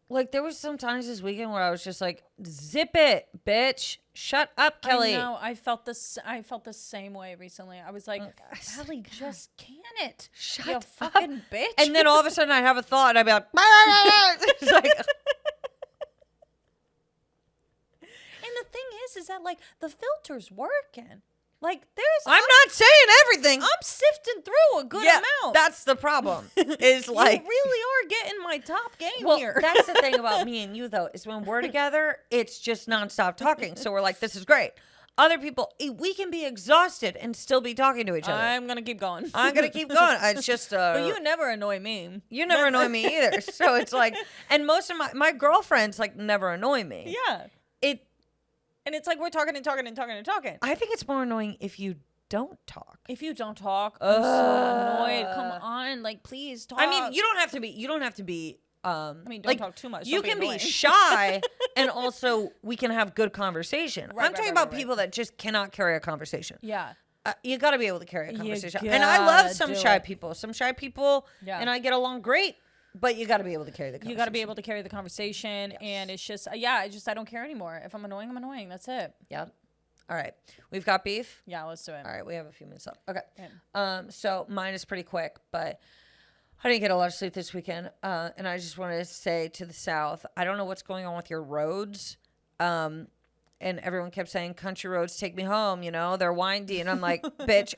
Like, there was some times this weekend where I was just like, zip it, bitch. Shut up, Kelly. I know. I felt the same way recently. I was like, Kelly, just can it. Shut you up. fucking bitch. And then all of a sudden I have a thought and I'd be like, it's like... And the thing is that, like, the filter's working. Like, I'm not saying everything. I'm sifting through a good amount. That's the problem. Is like you really are getting my top game here. That's the thing about me and you, though, is when we're together, it's just nonstop talking. So we're like, this is great. Other people, we can be exhausted and still be talking to each other. I'm gonna keep going. It's just. But you never annoy me. You never annoy me either. So it's like, and most of my girlfriends like never annoy me. Yeah. And it's like we're talking and talking and talking and talking. I think it's more annoying if you don't talk. If you don't talk, I'm so annoyed. Come on, like, please talk. I mean, you don't have to be. Don't talk too much. You can be shy, and also we can have good conversation. I'm talking about people that just cannot carry a conversation. Yeah. You got to be able to carry a conversation. And I love some shy people. Some shy people, and I get along great. But you got to be able to carry the conversation. You got to be able to carry the conversation, yes. And it's just, I don't care anymore. If I'm annoying, I'm annoying. That's it. Yeah. All right. We've got beef? Yeah, let's do it. All right. We have a few minutes left. Okay. So mine is pretty quick, but I didn't get a lot of sleep this weekend, and I just wanted to say to the South, I don't know what's going on with your roads. And everyone kept saying, country roads take me home, they're windy. And I'm like, bitch,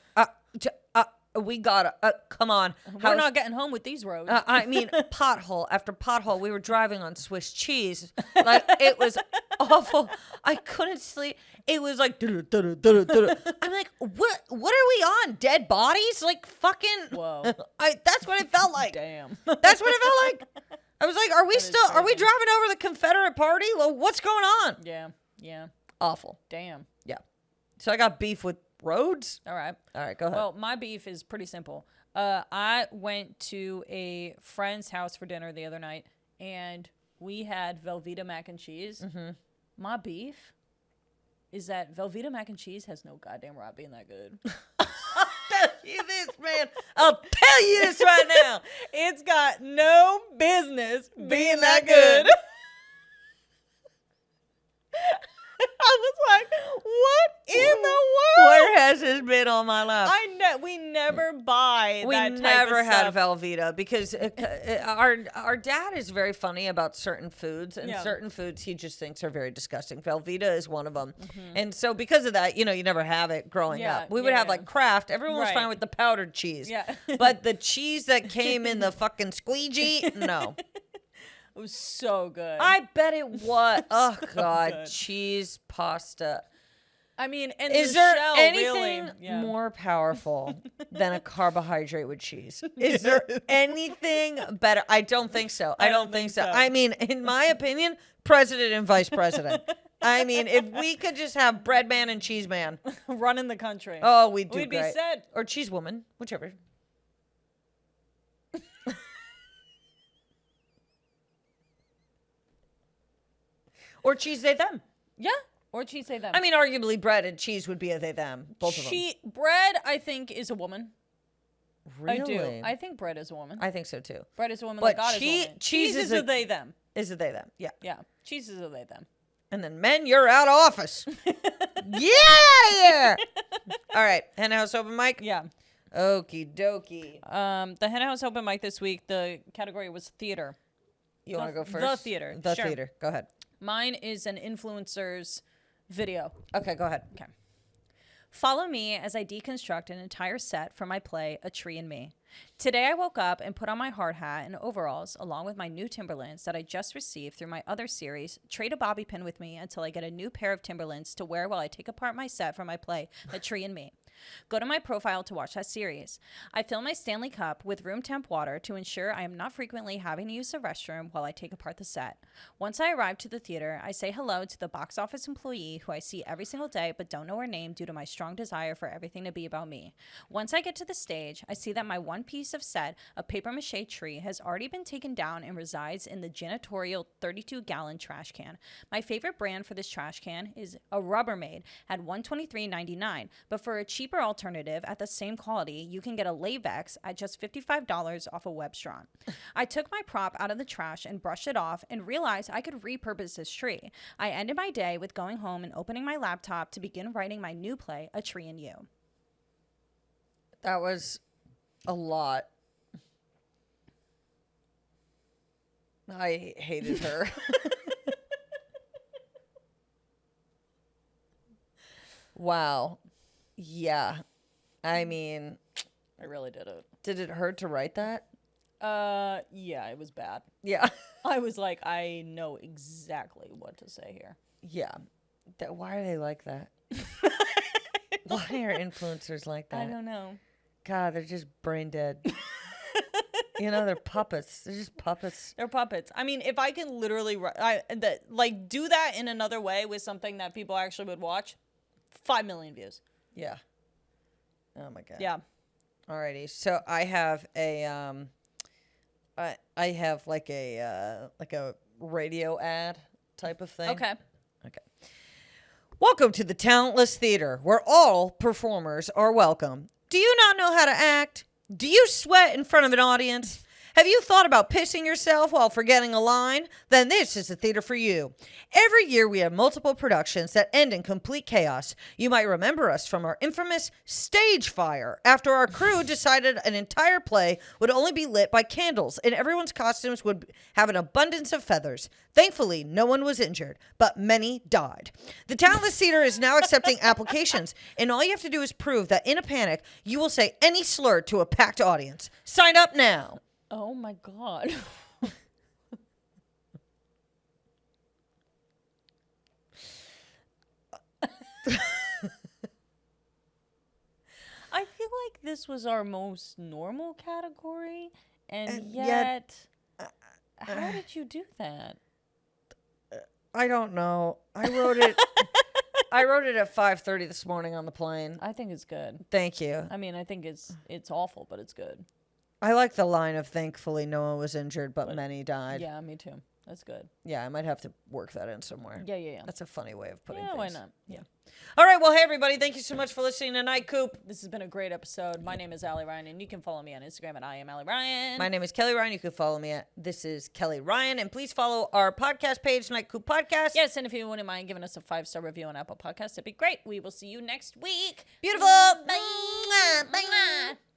we gotta, come on. We're not getting home with these roads. I mean, pothole after pothole. We were driving on Swiss cheese. Like, it was awful. I couldn't sleep. It was like, I'm like, what are we on? Dead bodies? Like, fucking. Whoa. That's what it felt like. Damn. That's what it felt like. I was like, are we driving over the Confederate Party? Well, what's going on? Yeah. Awful. Damn. Yeah. So I got beef with roads. All right, go ahead. Well, my beef is pretty simple. I went to a friend's house for dinner the other night, and we had Velveeta mac and cheese. Mm-hmm. My beef is that Velveeta mac and cheese has no goddamn right being that good. I'll tell you this, man. I'll tell you this right now. It's got no business being that good. I was like, what in the world? Where has this been all my life? We never buy we that type never of had stuff. Velveeta because our dad is very funny about certain foods, and certain foods he just thinks are very disgusting. Velveeta is one of them. Mm-hmm. And so because of that, you never have it growing up. We would have like Kraft. Everyone was fine with the powdered cheese. Yeah. But the cheese that came in the fucking squeegee, no. It was so good. I bet it was. Oh, so God. good. Cheese pasta. I mean, and is the there shell anything really, more powerful than a carbohydrate with cheese? Is there anything better? I don't think so. I don't think so. I mean, in my opinion, president and vice president. I mean, if we could just have bread man and cheese man running the country. Oh, we'd do We'd great. be set. Or cheese woman, whichever. Or cheese they them. Yeah. Or cheese they them. I mean, arguably bread and cheese would be a they them. Both of them. Bread, I think, is a woman. Really? I do. I think bread is a woman. I think so too. Bread is a woman. But like God is a woman. cheese is a they them. Is a they them? Yeah. Yeah. Cheese is a they them. And then men, you're out of office. Get out of here. All right. Hen House Open Mic? Yeah. Okie dokie. The Hen House Open Mic this week, the category was theater. You want to go first? The theater. The theater. Go ahead. Mine is an influencer's video. Okay, go ahead. Okay. Follow me as I deconstruct an entire set for my play, A Tree and Me. Today I woke up and put on my hard hat and overalls along with my new Timberlands that I just received through my other series. Trade a bobby pin with me until I get a new pair of Timberlands to wear while I take apart my set for my play, A Tree and Me. Go to my profile to watch that series. I fill my Stanley Cup with room temp water to ensure I am not frequently having to use the restroom while I take apart the set. Once I arrive to the theater, I say hello to the box office employee who I see every single day but don't know her name due to my strong desire for everything to be about me. Once I get to the stage, I see that my one piece of set, a papier-mâché tree, has already been taken down and resides in the janitorial 32-gallon trash can. My favorite brand for this trash can is a Rubbermaid at $123.99, but for a cheaper alternative at the same quality, you can get a Lavex at just $55 off a Webstron. I took my prop out of the trash and brushed it off and realized I could repurpose this tree. I ended my day with going home and opening my laptop to begin writing my new play, A Tree and You. That was a lot. I hated her. Wow. Yeah. I mean, I really did it. Did it hurt to write that? Yeah, it was bad. Yeah. I was like, I know exactly what to say here. Yeah. Why are they like that? Why are influencers like that? I don't know. God, they're just brain dead. They're puppets. They're just puppets. They're puppets. I mean, if I can literally do that in another way with something that people actually would watch, 5 million views. Yeah. Oh my God. Yeah. Alrighty. So I have a I have like a radio ad type of thing. Okay. Welcome to the Talentless Theater, where all performers are welcome. Do you not know how to act? Do you sweat in front of an audience? Have you thought about pissing yourself while forgetting a line? Then this is the theater for you. Every year we have multiple productions that end in complete chaos. You might remember us from our infamous stage fire, after our crew decided an entire play would only be lit by candles and everyone's costumes would have an abundance of feathers. Thankfully, no one was injured, but many died. The Talentless Theater is now accepting applications, and all you have to do is prove that in a panic, you will say any slur to a packed audience. Sign up now. Oh my God. I feel like this was our most normal category, and yet how did you do that? I don't know. I wrote it. I wrote it at 5:30 this morning on the plane. I think it's good. Thank you. I mean, I think it's awful, but it's good. I like the line of thankfully no one was injured, but many died. Yeah, me too. That's good. Yeah, I might have to work that in somewhere. Yeah. That's a funny way of putting Yeah, things. why not? Yeah. All right, well, hey, everybody. Thank you so much for listening to Night Coop. This has been a great episode. My name is Allie Ryan, and you can follow me on Instagram at I am Allie Ryan. My name is Kelly Ryan. You can follow me at This Is Kelly Ryan. And please follow our podcast page, Night Coop Podcast. Yes, and if you wouldn't mind giving us a 5-star review on Apple Podcasts, that'd be great. We will see you next week. Beautiful. Bye.